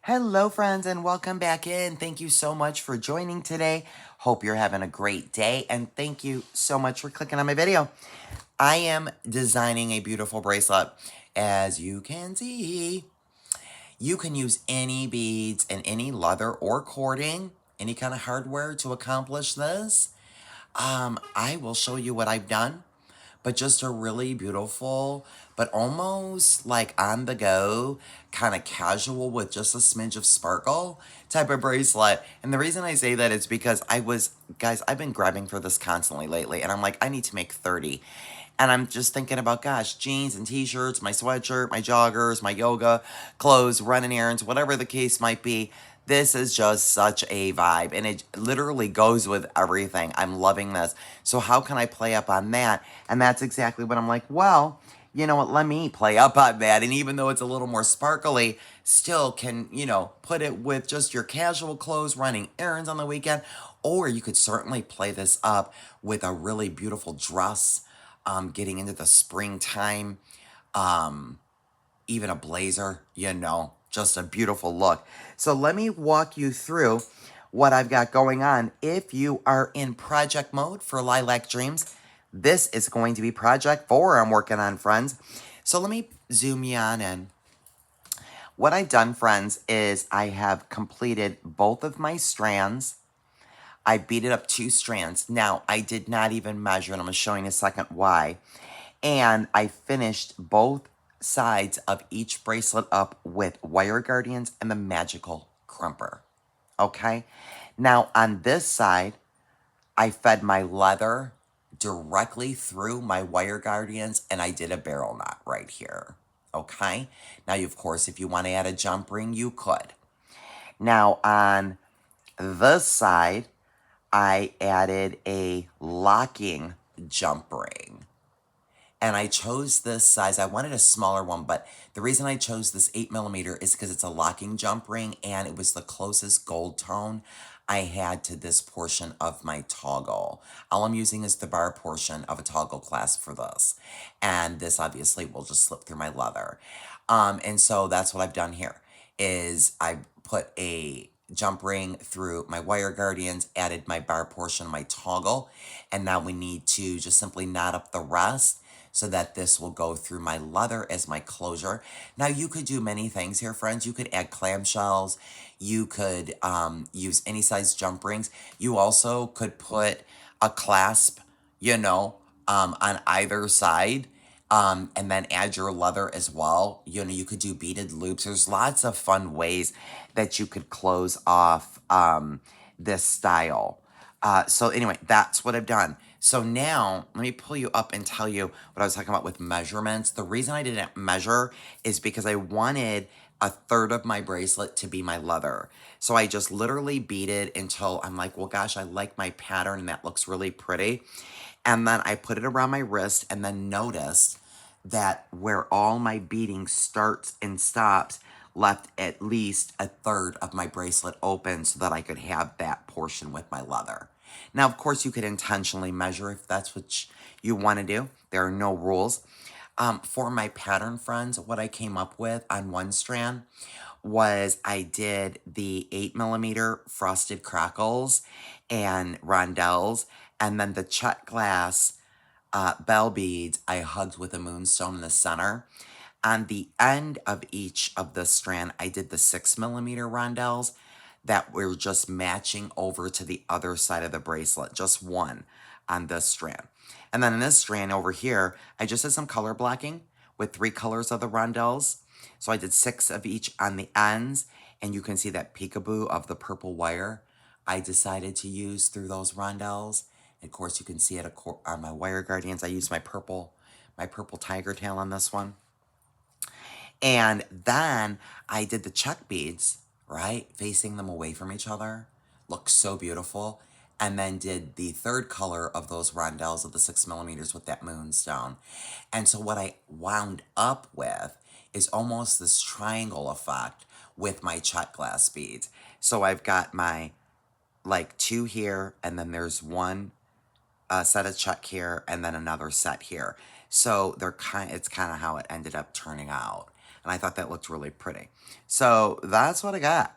Hello, friends, and welcome back in. Thank you so much for joining today. Hope you're having a great day, and thank you so much for clicking on my video. I am designing a beautiful bracelet. As you can see, you can use any beads and any leather or cording, any kind of hardware to accomplish this. I will show you what I've done, but just a really beautiful, but almost like on the go, kind of casual with just a smidge of sparkle type of bracelet. And the reason I say that is because guys, I've been grabbing for this constantly lately, and I'm like, I need to make 30. And I'm just thinking about, gosh, jeans and t-shirts, my sweatshirt, my joggers, my yoga clothes, running errands, whatever the case might be. This is just such a vibe, and it literally goes with everything. I'm loving this. So how can I play up on that? And that's exactly what I'm like, well, you know what, let me play up on that. And even though it's a little more sparkly, still can, put it with just your casual clothes, running errands on the weekend. Or you could certainly play this up with a really beautiful dress, getting into the springtime, even a blazer, just a beautiful look. So let me walk you through what I've got going on. If you are in project mode for Lilac Dreams, this is going to be project 4 I'm working on, friends. So let me zoom you on in. What I've done, friends, is I have completed both of my strands. I beaded up 2 strands. Now, I did not even measure, and I'm going to show you in a second why. And I finished both sides of each bracelet up with wire guardians and the magical crumper. Okay? Now, on this side, I fed my leather directly through my wire guardians, and I did a barrel knot right here. Okay? Now, of course, if you want to add a jump ring, you could. Now, on this side, I added a locking jump ring. And I chose this size. I wanted a smaller one, but the reason I chose this 8mm is because it's a locking jump ring, and it was the closest gold tone I had to this portion of my toggle. All I'm using is the bar portion of a toggle clasp for this. And this obviously will just slip through my leather. And so that's what I've done here, is I put a jump ring through my wire guardians, added my bar portion of my toggle, and now we need to just simply knot up the rest so that this will go through my leather as my closure. Now, you could do many things here, friends. You could add clamshells. You could use any size jump rings. You also could put a clasp, on either side, and then add your leather as well. You could do beaded loops. There's lots of fun ways that you could close off this style. So anyway, that's what I've done. So now, let me pull you up and tell you what I was talking about with measurements. The reason I didn't measure is because I wanted a third of my bracelet to be my leather. So I just literally beaded until I'm like, well, gosh, I like my pattern and that looks really pretty. And then I put it around my wrist and then noticed that where all my beading starts and stops, left at least a third of my bracelet open so that I could have that portion with my leather. Now, of course, you could intentionally measure if that's what you want to do. There are no rules. For my pattern, friends, what I came up with on one strand was I did the 8mm frosted crackles and rondelles, and then the check glass bell beads I hugged with a moonstone in the center. On the end of each of the strand, I did the 6mm rondelles that were just matching over to the other side of the bracelet, just one on this strand. And then in this strand over here, I just did some color blocking with 3 colors of the rondelles. So I did 6 of each on the ends, and you can see that peekaboo of the purple wire I decided to use through those rondelles. And of course, you can see it on my wire guardians. I used my purple tiger tail on this one. And then I did the check beads, right? Facing them away from each other. Looks so beautiful. And then did the third color of those rondelles of the 6mm with that moonstone. And so what I wound up with is almost this triangle effect with my check glass beads. So I've got my, like, 2 here, and then there's one set of check here, and then another set here. So it's kind of how it ended up turning out. And I thought that looked really pretty. So that's what I got.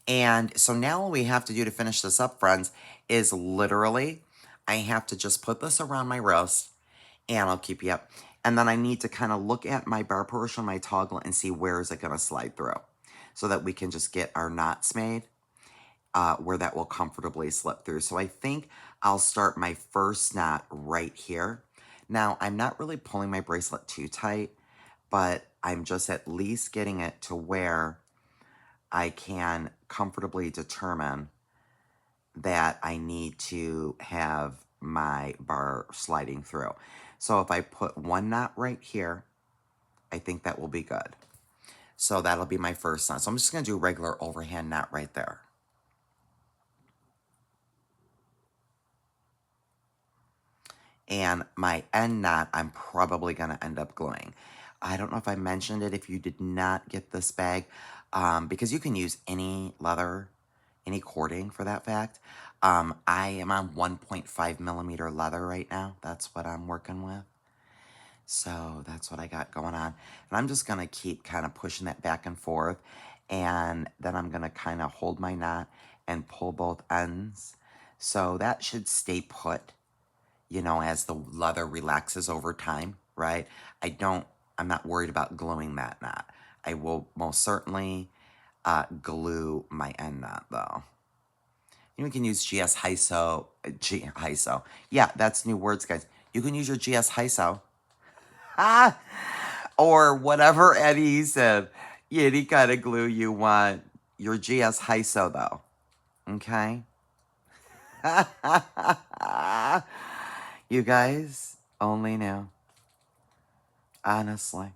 And so now all we have to do to finish this up, friends, is literally I have to just put this around my wrist and I'll keep you up. And then I need to kind of look at my bar portion, my toggle, and see where is it going to slide through so that we can just get our knots made where that will comfortably slip through. So I think I'll start my first knot right here. Now, I'm not really pulling my bracelet too tight, but I'm just at least getting it to where I can comfortably determine that I need to have my bar sliding through. So if I put one knot right here, I think that will be good. So that'll be my first knot. So I'm just going to do a regular overhand knot right there. And my end knot, I'm probably going to end up gluing. I don't know if I mentioned it if you did not get this bag, because you can use any leather, any cording for that fact. I am on 1.5 millimeter leather right now. That's what I'm working with. So that's what I got going on. And I'm just going to keep kind of pushing that back and forth. And then I'm going to kind of hold my knot and pull both ends. So that should stay put, you know, as the leather relaxes over time, right? I'm not worried about gluing that knot. I will most certainly glue my end knot though. You can use GS HISO, HISO. Yeah, that's new words, guys. You can use your GS HISO. Or whatever Eddie said. Any kind of glue you want. Your GS HISO though. Okay? You guys only knew. Honestly.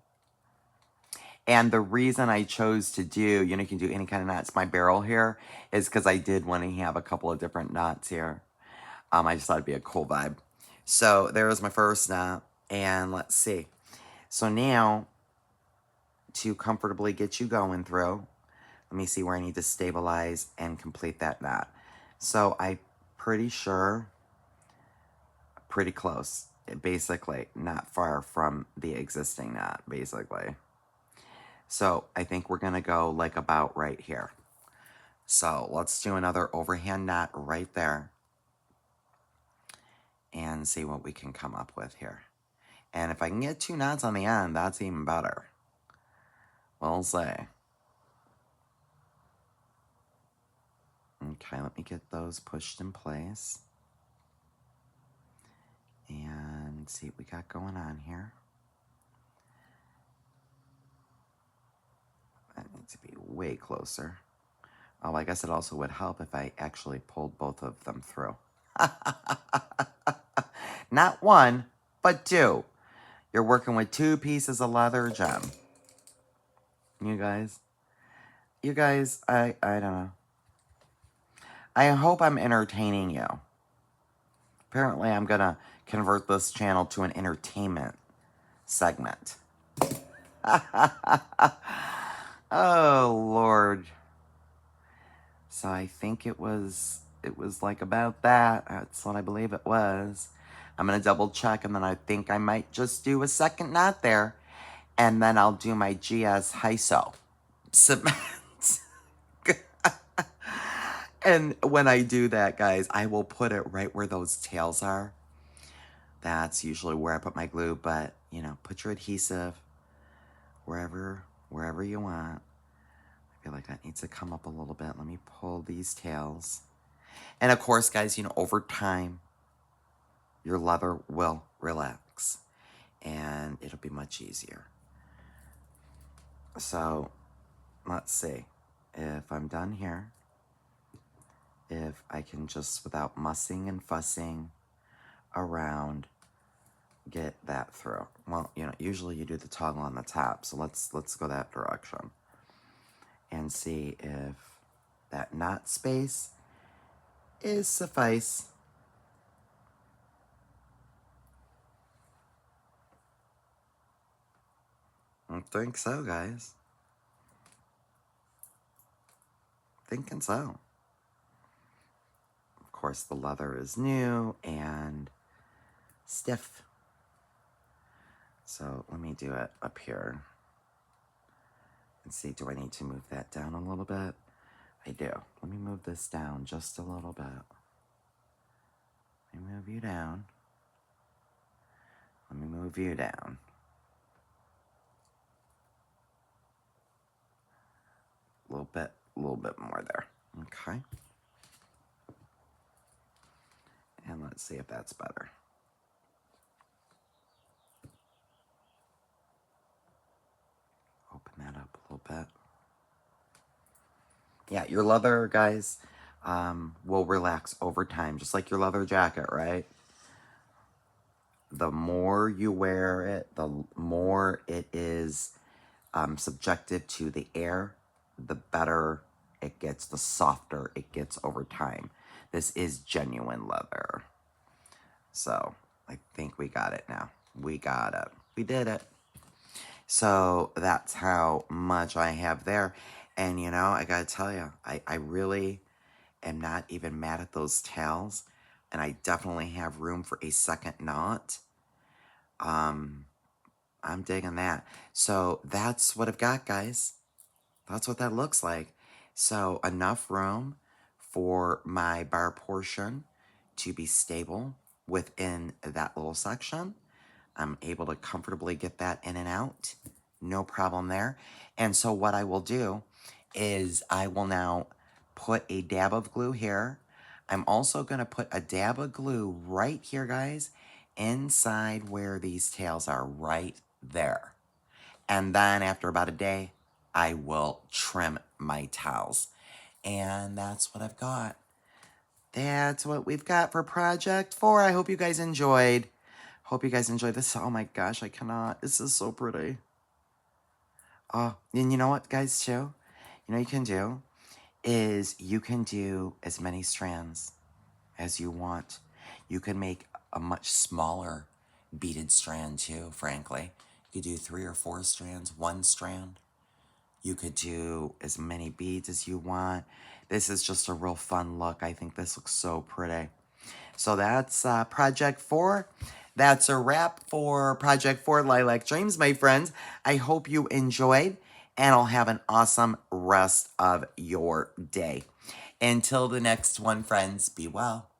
And the reason I chose to do, you know, you can do any kind of knots, my barrel here, is because I did want to have a couple of different knots here. I just thought it'd be a cool vibe. So there was my first knot. And let's see. So now, to comfortably get you going through, let me see where I need to stabilize and complete that knot. So I'm pretty sure, pretty close, basically, not far from the existing knot, basically. So I think we're going to go like about right here. So let's do another overhand knot right there and see what we can come up with here. And if I can get 2 knots on the end, that's even better. We'll see. Okay, let me get those pushed in place. And see what we got going on here. That needs to be way closer. Oh, I guess it also would help if I actually pulled both of them through. Not one, but 2. You're working with 2 pieces of leather gem. You guys, I don't know. I hope I'm entertaining you. Apparently, I'm going to convert this channel to an entertainment segment. Oh, Lord. So I think it was like about that. That's what I believe it was. I'm going to double check, and then I think I might just do a second knot there. And then I'll do my GS HISO cement. And when I do that, guys, I will put it right where those tails are. That's usually where I put my glue, but, you know, put your adhesive wherever you want. I feel like that needs to come up a little bit. Let me pull these tails. And of course, guys, you know, over time, your leather will relax and it'll be much easier. So let's see if I'm done here. If I can just, without mussing and fussing around, get that through. Well, you know, usually you do the toggle on the top, so let's go that direction and see if that knot space is suffice. I think so, guys. Thinking so. Of course, the leather is new and stiff. So let me do it up here. Let's see, do I need to move that down a little bit? I do. Let me move this down just a little bit. Let me move you down. Let me move you down. A little bit more there. Okay. And let's see if that's better. Open that up a little bit. Yeah, your leather, guys, will relax over time, just like your leather jacket, right? The more you wear it, the more it is subjected to the air, the better it gets, the softer it gets over time. This is genuine leather. So I think we got it now. We got it. We did it. So that's how much I have there. And, you know, I got to tell you, I really am not even mad at those tails. And I definitely have room for a second knot. I'm digging that. So that's what I've got, guys. That's what that looks like. So enough room for my bar portion to be stable within that little section. I'm able to comfortably get that in and out. No problem there. And so what I will do is I will now put a dab of glue here. I'm also going to put a dab of glue right here, guys, inside where these tails are, right there. And then after about a day, I will trim my towels. And that's what I've got. That's what we've got for Project 4. I hope you guys enjoyed. Hope you guys enjoyed this. Oh my gosh, I cannot. This is so pretty. Oh, and you know what, guys, too? You know what you can do? Is you can do as many strands as you want. You can make a much smaller beaded strand, too, frankly. You could do 3 or 4 strands, 1 strand. You could do as many beads as you want. This is just a real fun look. I think this looks so pretty. So that's Project 4. That's a wrap for Project 4 Lilac Dreams, my friends. I hope you enjoyed, and I'll have an awesome rest of your day. Until the next one, friends, be well.